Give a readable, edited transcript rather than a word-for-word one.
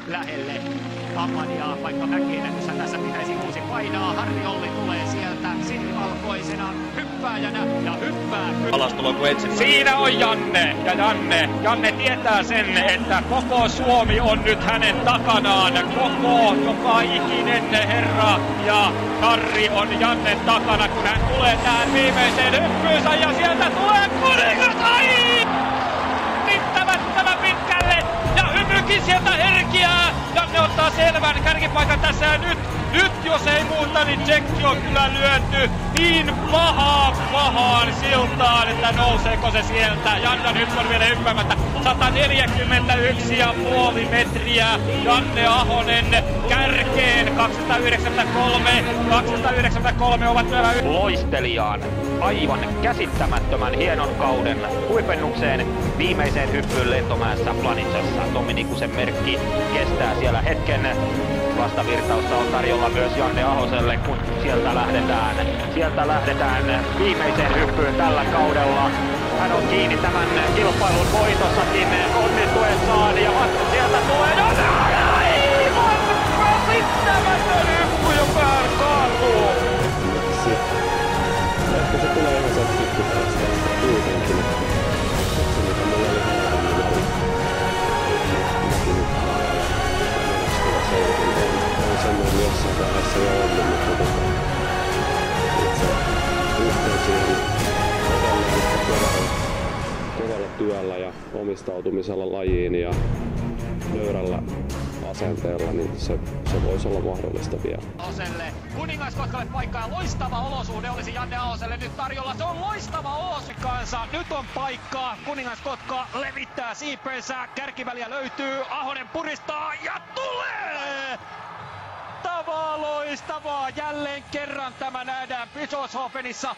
lähelle Hammadiaa, vaikka mäkiennätyshän tässä pitäisi uusi painaa. Harri Olli tulee sieltä sinivalkoisena hyppääjänä ja hyppää. Alastulo kuin etsimään. Siinä on Janne ja Janne tietää sen, että koko Suomi on nyt hänen takanaan. Koko joka ikinen herra ja Harri on Jannen takana, kun hän tulee tähän viimeiseen hyppyynsä ja sieltä tulee Kuningas. Riittämättömän pitkälle ja hymykin sieltä herkiää. Janne ottaa selvän kärkipaikan tässä ja nyt jos ei muuta, niin Tsekki on kyllä lyöty niin pahaan siltaan, että nouseeko se sieltä. Janne nyt on vielä hyppäämättä 141,5 metriä. Janne Ahonen kärkeen 293 ovat vielä Loistelijaan aivan käsittämättömän hienon kauden huipennukseen viimeiseen hyppyyn Lentomäessä Planitsassa. Tommi Nikusen merkki kestää siellä hetken. Vastavirtausta on tarjolla myös Janne Ahoselle, kun sieltä lähdetään viimeiseen hyppyyn tällä kaudella. Hän on kiinni tämän kilpailun voitossakin onnistuessaan ja vasta sieltä tulee aivan käsittämätön hyppy, joka kaatuu. Ehkä se tulee ihan sieltä pikkuisesti kuitenkin. Se mitä mulla oli semmoinen jossain vaiheessa jo ollut, mutta itse yhteen siihen kovalla työllä ja omistautumisella lajiin ja nöyrällä asenteella, niin se voisi olla mahdollista vielä. Ahoselle, Kuningaskotkalle paikkaa, loistava olosuhde olisi Janne Ahoselle nyt tarjolla, se on loistava olosuhde kanssa, nyt on paikkaa, Kuningaskotka levittää siipeensä, kärkiväliä löytyy, Ahonen puristaa ja tulee! Loistavaa, jälleen kerran tämä nähdään Bischofshofenissa.